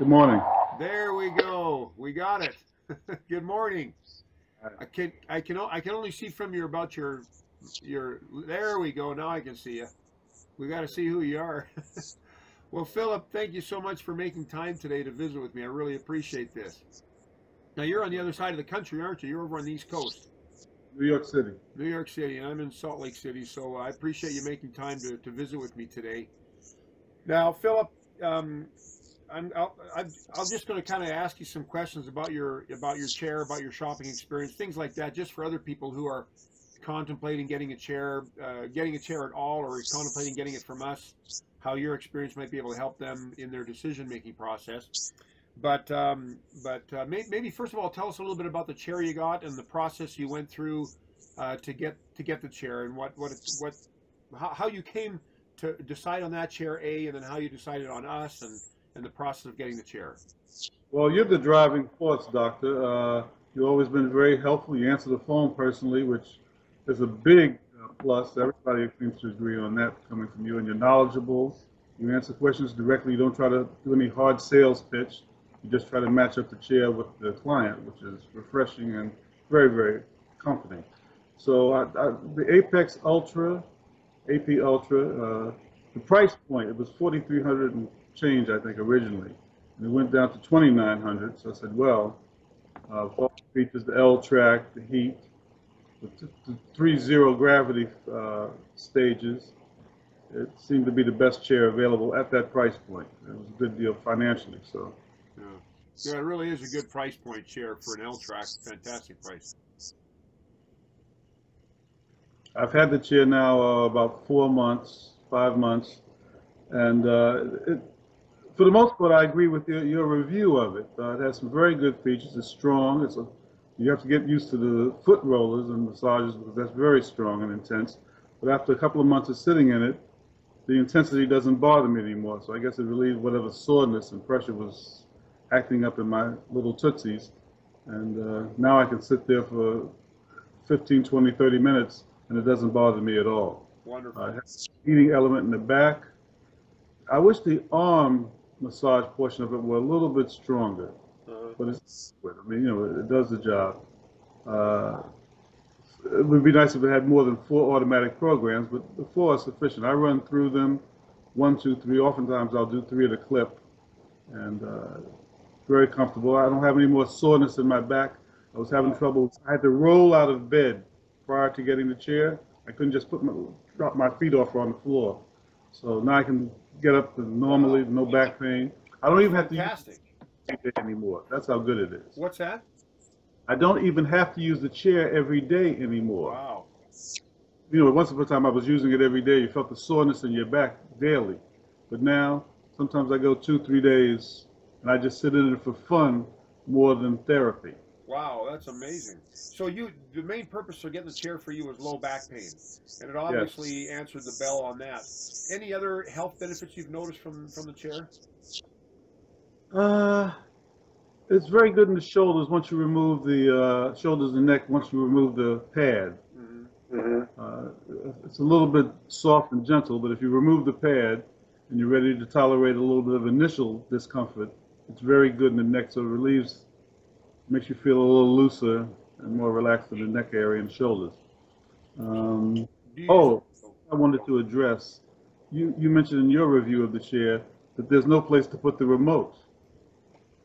Good morning. There we go. We got it. Good morning. I can only see from your. There we go. Now I can see you. We got to see who you are. Well, Philip, thank you so much for making time today to visit with me. I really appreciate this. Now you're on the other side of the country, aren't you? You're over on the East Coast, New York City. New York City, and I'm in Salt Lake City. So I appreciate you making time to visit with me today. Now, Philip, um, I'm just going to kind of ask you some questions about your chair, about your shopping experience, things like that, just for other people who are contemplating getting a chair at all, or contemplating getting it from us. How your experience might be able to help them in their decision making process. Maybe first of all, tell us a little bit about the chair you got and the process you went through to get the chair, and how you came to decide on that chair A, and then how you decided on us, and the process of getting the chair. Well, you're the driving force, Doctor. You've always been very helpful. You answer the phone personally, which is a big plus. Everybody seems to agree on that coming from you. And you're knowledgeable. You answer questions directly. You don't try to do any hard sales pitch. You just try to match up the chair with the client, which is refreshing and very, very comforting. So the Apex Ultra, AP Ultra, the price point, it was 4,300 and change, I think, originally. And it went down to 2,900. So I said, well, all the features, the L track, the heat, the 3-0 gravity stages, it seemed to be the best chair available at that price point. It was a good deal financially. So Yeah, yeah, it really is a good price point chair for an L track. Fantastic price. I've had the chair now about 4 months, 5 months, and for the most part, I agree with your review of it. It has some very good features. It's strong. You have to get used to the foot rollers and massages because that's very strong and intense. But after a couple of months of sitting in it, the intensity doesn't bother me anymore. So I guess it relieved whatever soreness and pressure was acting up in my little tootsies. And now I can sit there for 15, 20, 30 minutes and it doesn't bother me at all. Wonderful. It has a heating element in the back. I wish the arm massage portion of it were a little bit stronger, but it's good. I mean, it does the job. Uh, it would be nice if it had more than 4 automatic programs, but the 4 are sufficient. I run through them, 1, 2, 3. Oftentimes I'll do 3 at a clip, and very comfortable. I don't have any more soreness in my back. I was having trouble. I had to roll out of bed prior to getting the chair. I couldn't just drop my feet off on the floor. So now I can get up normally, no back pain. I don't even have to use it anymore. That's how good it is. What's that? I don't even have to use the chair every day anymore. Wow. Once upon a time I was using it every day. You felt the soreness in your back daily. But now, sometimes I go 2, 3 days, and I just sit in it for fun more than therapy. Wow, that's amazing. So the main purpose for getting the chair for you was low back pain, and it obviously answered the bell on that. Any other health benefits you've noticed from the chair? It's very good in the shoulders once you remove the shoulders and neck, once you remove the pad. It's a little bit soft and gentle, but if you remove the pad and you're ready to tolerate a little bit of initial discomfort, it's very good in the neck, so it makes you feel a little looser and more relaxed in the neck area and shoulders. I wanted to address, you mentioned in your review of the chair that there's no place to put the remote,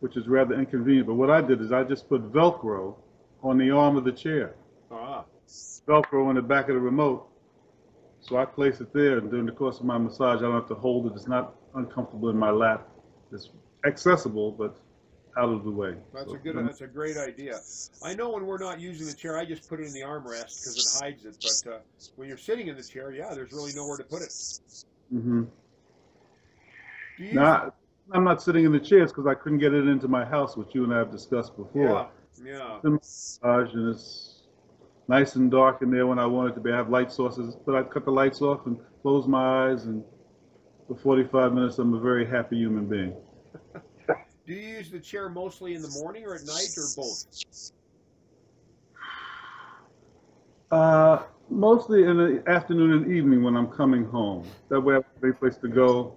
which is rather inconvenient. But what I did is I just put Velcro on the arm of the chair. Velcro on the back of the remote. So I place it there, and during the course of my massage, I don't have to hold it. It's not uncomfortable in my lap. It's accessible, but out of the way. That's a great idea. I know when we're not using the chair, I just put it in the armrest because it hides it. But when you're sitting in the chair, yeah, there's really nowhere to put it. Now, I'm not sitting in the chairs because I couldn't get it into my house, which you and I have discussed before. Yeah. It's in my massage, and it's nice and dark in there when I want it to be. I have light sources, but I cut the lights off and close my eyes, and for 45 minutes, I'm a very happy human being. Do you use the chair mostly in the morning or at night or both? Mostly in the afternoon and evening when I'm coming home. That way I have a place to go.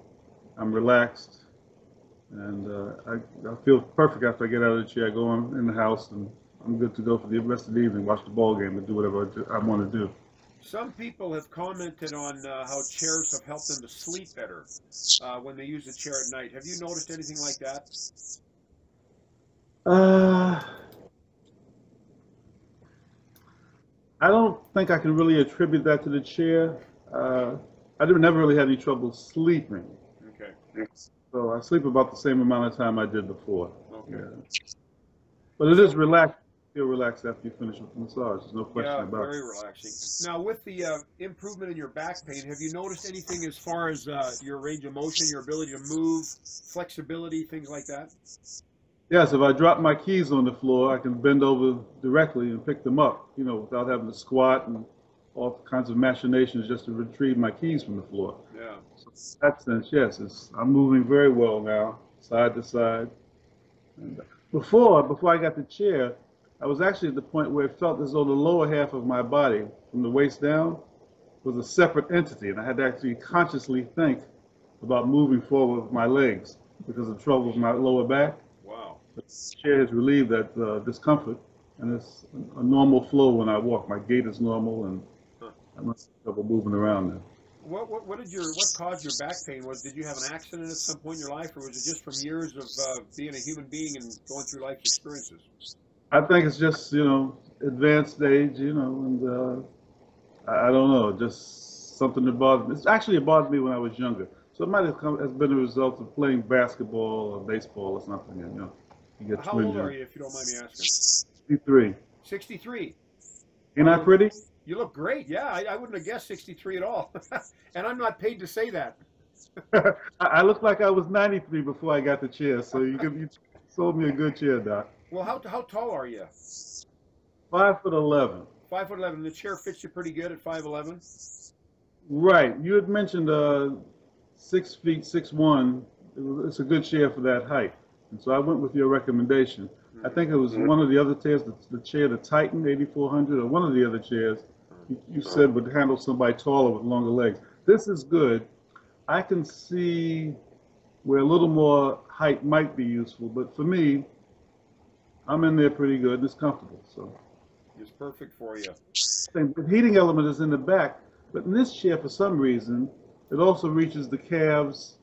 I'm relaxed. And I feel perfect after I get out of the chair. I go in the house, and I'm good to go for the rest of the evening, watch the ball game, and do whatever I want to do. Some people have commented on how chairs have helped them to sleep better when they use a chair at night. Have you noticed anything like that? Uh, I don't think I can really attribute that to the chair. I never really had any trouble sleeping. Okay. So I sleep about the same amount of time I did before. Okay. Yeah. But it is relaxed. You feel relaxed after you finish with the massage. There's no question Yeah, about it. very relaxing. Now, with the improvement in your back pain, have you noticed anything as far as your range of motion, your ability to move, flexibility, things like that? Yes, if I drop my keys on the floor, I can bend over directly and pick them up, without having to squat and all kinds of machinations just to retrieve my keys from the floor. Yeah. So in that sense, yes, I'm moving very well now, side to side. And before I got the chair, I was actually at the point where it felt as though the lower half of my body, from the waist down, was a separate entity, and I had to actually consciously think about moving forward with my legs because of trouble with my lower back. Wow. The chair has relieved that discomfort, and it's a normal flow when I walk. My gait is normal, and I'm not trouble moving around now. What caused your back pain? Did you have an accident at some point in your life, or was it just from years of being a human being and going through life's experiences? I think it's just advanced age, and I don't know, just something that bothered me. It bothered me when I was younger, so it might have been a result of playing basketball or baseball or something. And, you get How old are you, if you don't mind me asking? 63. 63. Ain't I pretty? You look great. Yeah, I wouldn't have guessed 63 at all. And I'm not paid to say that. I looked like I was 93 before I got the chair, so you sold me a good chair, Doc. Well, how tall are you? 5'11". 5'11". The chair fits you pretty good at 5'11". Right. You had mentioned 6 feet 6'1". It's a good chair for that height, and so I went with your recommendation. I think it was one of the other chairs, the chair, the Titan 8400, or one of the other chairs you said would handle somebody taller with longer legs. This is good. I can see where a little more height might be useful, but for me, I'm in there pretty good and it's comfortable. So it's perfect for you. The heating element is in the back, but in this chair, for some reason, it also reaches the calves.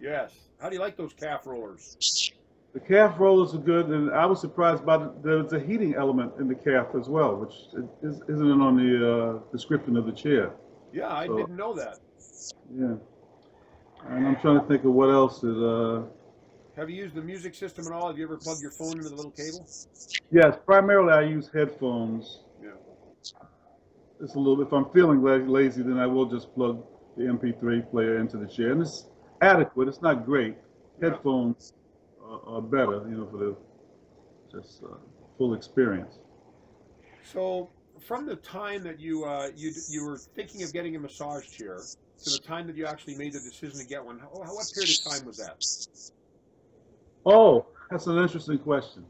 Yes. How do you like those calf rollers? The calf rollers are good, and I was surprised by there's a heating element in the calf as well, which isn't on the description of the chair. Yeah, I didn't know that. Yeah, and I'm trying to think of what else is. Have you used the music system at all? Have you ever plugged your phone into the little cable? Yes, primarily I use headphones. Yeah. It's a little. If I'm feeling lazy, then I will just plug the MP3 player into the chair, and it's adequate. It's not great. Headphones are better, for the full experience. So, from the time that you were thinking of getting a massage chair to the time that you actually made the decision to get one, what period of time was that? Oh, that's an interesting question,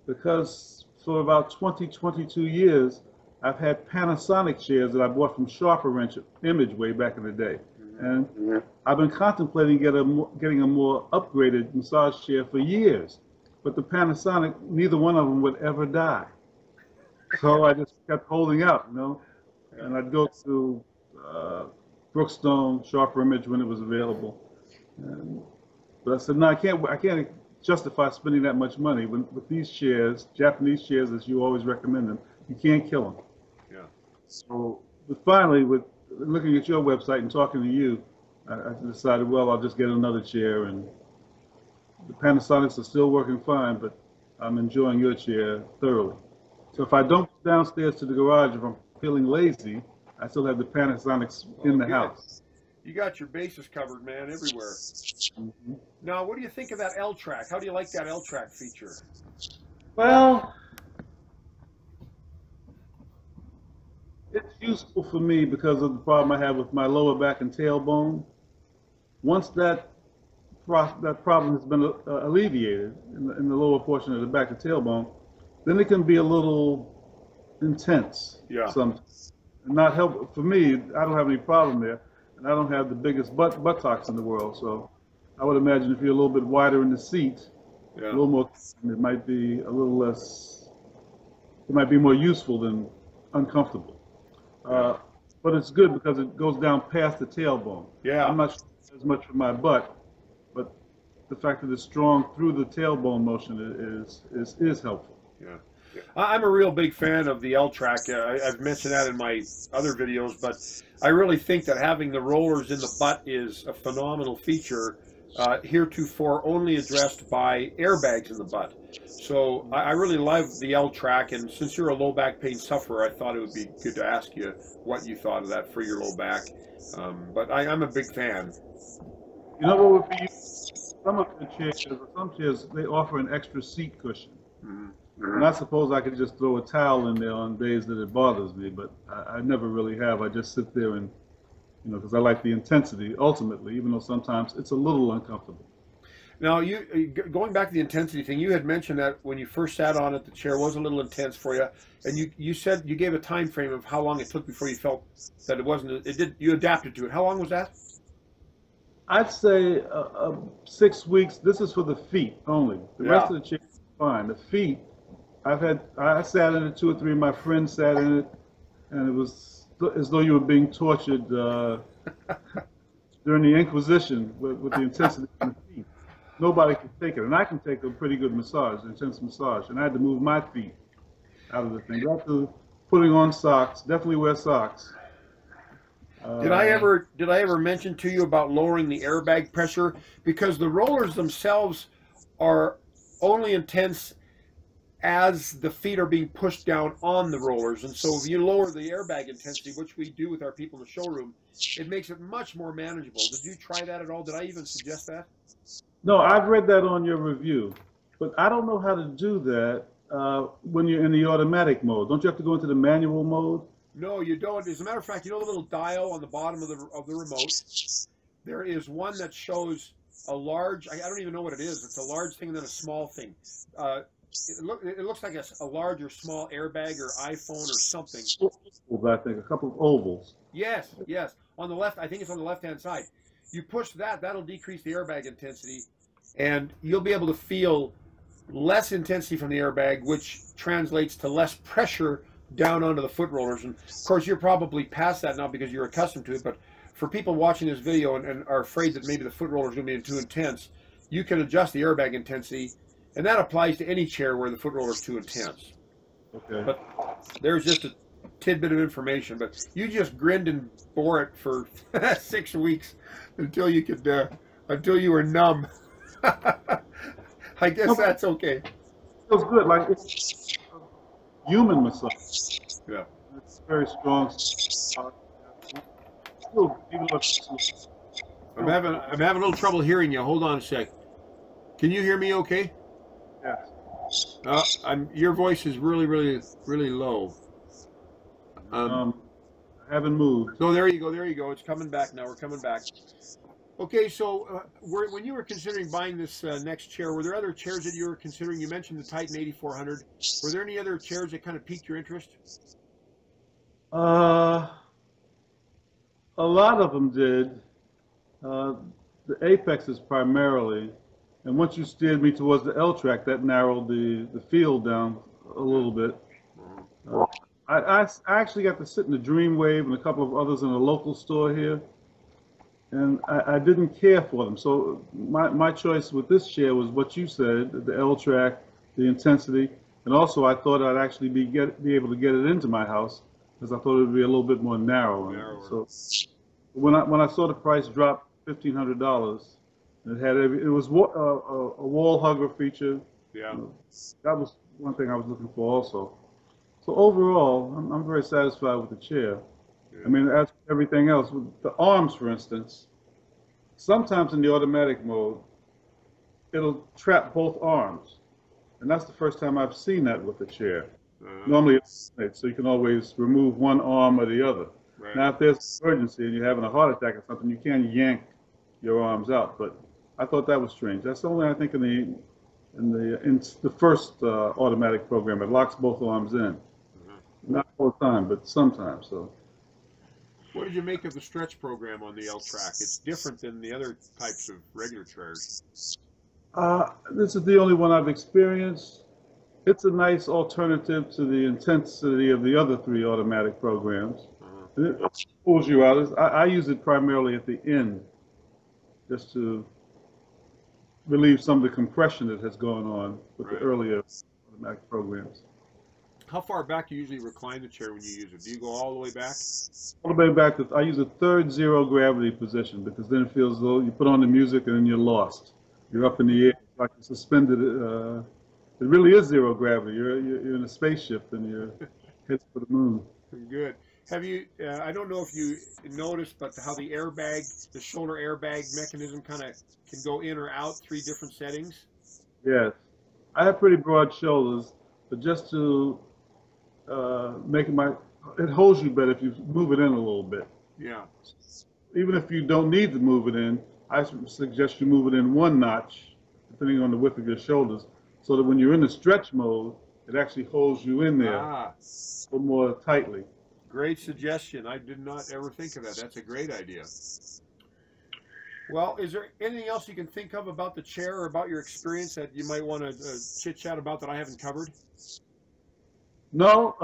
because for about 22 years, I've had Panasonic chairs that I bought from Sharper Image way back in the day. And I've been contemplating getting a more upgraded massage chair for years, but the Panasonic, neither one of them would ever die. So I just kept holding out, and I'd go to Brookstone, Sharper Image when it was available. But I said, no, I can't justify spending that much money with these chairs, Japanese chairs, as you always recommend them. You can't kill them. Yeah. So, but finally, with looking at your website and talking to you, I decided, well, I'll just get another chair, and the Panasonics are still working fine, but I'm enjoying your chair thoroughly. So if I don't go downstairs to the garage, if I'm feeling lazy, I still have the Panasonics in the house. You got your bases covered, man, everywhere. Now, what do you think of that L-Track? How do you like that L-Track feature? Well, it's useful for me because of the problem I have with my lower back and tailbone. Once that problem has been alleviated in the lower portion of the back and tailbone, then it can be a little intense. Yeah. Not help for me. I don't have any problem there, and I don't have the biggest buttocks in the world, so I would imagine if you're a little bit wider in the seat, a Yeah. little more, it might be a little less, it might be more useful than uncomfortable. Yeah. Uh, but it's good because it goes down past the tailbone. Yeah. I'm not sure as much for my butt, but the fact that it's strong through the tailbone motion is helpful. Yeah. I'm a real big fan of the L-track. I've mentioned that in my other videos, but I really think that having the rollers in the butt is a phenomenal feature, heretofore only addressed by airbags in the butt. So I really love the L-track, and since you're a low back pain sufferer, I thought it would be good to ask you what you thought of that for your low back. But I'm a big fan. You know what would be some of the chairs, or some chairs, they offer an extra seat cushion. Mm-hmm. And I suppose I could just throw a towel in there on days that it bothers me, but I never really have. I just sit there and, because I like the intensity ultimately, even though sometimes it's a little uncomfortable. Now, going back to the intensity thing, you had mentioned that when you first sat on it, the chair was a little intense for you, and you said you gave a time frame of how long it took before you felt that it wasn't. You adapted to it. How long was that? I'd say 6 weeks. This is for the feet only. The rest of the chair is fine. The feet, I sat in it, 2 or 3 of my friends sat in it, and it was as though you were being tortured during the Inquisition with the intensity of the feet. Nobody could take it, and I can take a pretty good massage, intense massage, and I had to move my feet out of the thing. After putting on socks, definitely wear socks. Did I ever mention to you about lowering the airbag pressure? Because the rollers themselves are only intense as the feet are being pushed down on the rollers. And so if you lower the airbag intensity, which we do with our people in the showroom, it makes it much more manageable. Did you try that at all? Did I even suggest that? No, I've read that on your review, but I don't know how to do that when you're in the automatic mode. Don't you have to go into the manual mode? No, you don't. As a matter of fact, you know the little dial on the bottom of the remote? There is one that shows a large, I don't even know what it is. It's a large thing and then a small thing. It looks like a large or small airbag or iPhone or something. I think a couple of ovals. Yes. On the left, I think it's on the left-hand side. You push that, that'll decrease the airbag intensity, and you'll be able to feel less intensity from the airbag, which translates to less pressure down onto the foot rollers. And of course, you're probably past that now because you're accustomed to it, but for people watching this video and are afraid that maybe the foot roller is going to be too intense, you can adjust the airbag intensity, and that applies to any chair where the foot roller is too intense. Okay. But there's just a tidbit of information, but you just grinned and bore it for 6 weeks until you could, until you were numb. I guess that's okay. It feels good, like it's human massage. Yeah. It's very strong. I'm having a little trouble hearing you. Hold on a sec. Can you hear me okay? Yes. Your voice is really, really, really low. I haven't moved. So there you go. It's coming back now. We're coming back. Okay, so when you were considering buying this next chair, were there other chairs that you were considering? You mentioned the Titan 8400. Were there any other chairs that kind of piqued your interest? A lot of them did. The Apexes primarily, and once you steered me towards the L-track, that narrowed the field down a little bit. I actually got to sit in the Dreamwave and a couple of others in a local store here, and I didn't care for them. So my choice with this chair was what you said, the L-track, the intensity, and also I thought I'd actually be able to get it into my house because I thought it would be a little bit more narrow. So when I saw the price drop $1,500, it was a wall hugger feature. Yeah. That was one thing I was looking for also. So overall, I'm very satisfied with the chair. Yeah. I mean, as everything else, with the arms, for instance, sometimes in the automatic mode, it'll trap both arms. And that's the first time I've seen that with the chair. Normally it's so you can always remove one arm or the other. Right. Now, if there's an emergency and you're having a heart attack or something, you can yank your arms out. But I thought that was strange. That's only, I think, in the first automatic program. It locks both arms in. Not all the time, but sometimes. So. What did you make of the stretch program on the L-Track? It's different than the other types of regular chairs. This is the only one I've experienced. It's a nice alternative to the intensity of the other three automatic programs. And it pulls you out. I use it primarily at the end, just to relieve some of the compression that has gone on with the earlier automatic programs. How far back do you usually recline the chair when you use it? Do you go all the way back? All the way back I use a third zero gravity position, because then it feels as though you put on the music and then you're lost. You're up in the air, like you're suspended. It really is zero gravity. You're in a spaceship and you're headed for the moon. Good. Have you, I don't know if you noticed, but how the airbag, the shoulder airbag mechanism kind of can go in or out, 3 different settings? Yes. I have pretty broad shoulders, but just to make it holds you better if you move it in a little bit. Yeah. Even if you don't need to move it in, I suggest you move it in 1 notch, depending on the width of your shoulders, so that when you're in the stretch mode, it actually holds you in there a little more tightly. Great suggestion. I did not ever think of that. That's a great idea. Well, is there anything else you can think of about the chair or about your experience that you might want to chit-chat about that I haven't covered? No,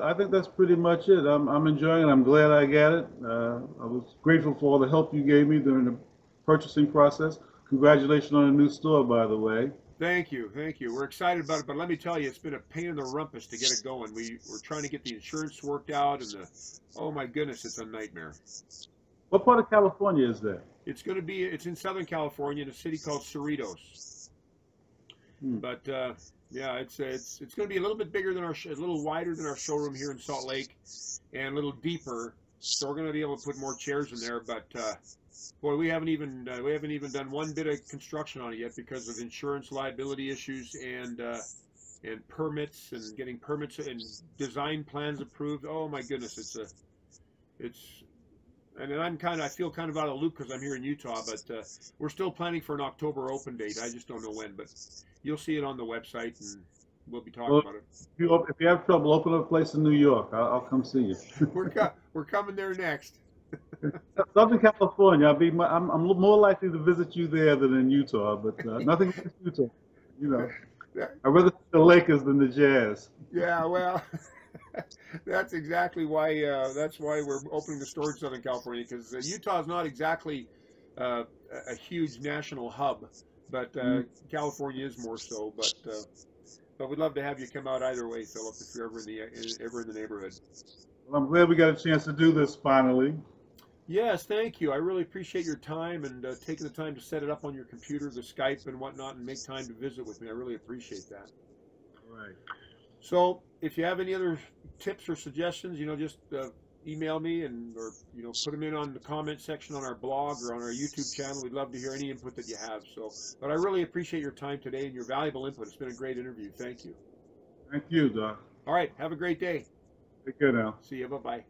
I think that's pretty much it. I'm enjoying it. I'm glad I got it. I was grateful for all the help you gave me during the purchasing process. Congratulations on a new store, by the way. Thank you, thank you. We're excited about it, but let me tell you, it's been a pain in the rumpus to get it going. We're trying to get the insurance worked out, and oh my goodness, it's a nightmare. What part of California is that? It's in Southern California, in a city called Cerritos. But yeah, it's going to be a little bit bigger than a little wider than our showroom here in Salt Lake, and a little deeper. So we're going to be able to put more chairs in there. But boy, we haven't even done one bit of construction on it yet because of insurance liability issues and permits and getting permits and design plans approved. Oh my goodness, and then I feel kind of out of the loop because I'm here in Utah, but we're still planning for an October open date. I just don't know when, but you'll see it on the website, and we'll be talking about it. If you have trouble, open up a place in New York. I'll come see you. We're coming there next. Southern California. I'm more likely to visit you there than in Utah, but nothing against Utah. You know, I'd rather see the Lakers than the Jazz. Yeah, well. That's exactly why. That's why we're opening the store in Southern California, because Utah is not exactly a huge national hub, but California is more so. But we'd love to have you come out either way, Philip, if you're ever in the neighborhood. Well, I'm glad we got a chance to do this finally. Yes, thank you. I really appreciate your time and taking the time to set it up on your computer, the Skype and whatnot, and make time to visit with me. I really appreciate that. All right. So if you have any other tips or suggestions, just email me or put them in on the comment section on our blog or on our YouTube channel. We'd love to hear any input that you have. But I really appreciate your time today and your valuable input. It's been a great interview. Thank you. Thank you, Doc. All right. Have a great day. Take care now. See you. Bye-bye.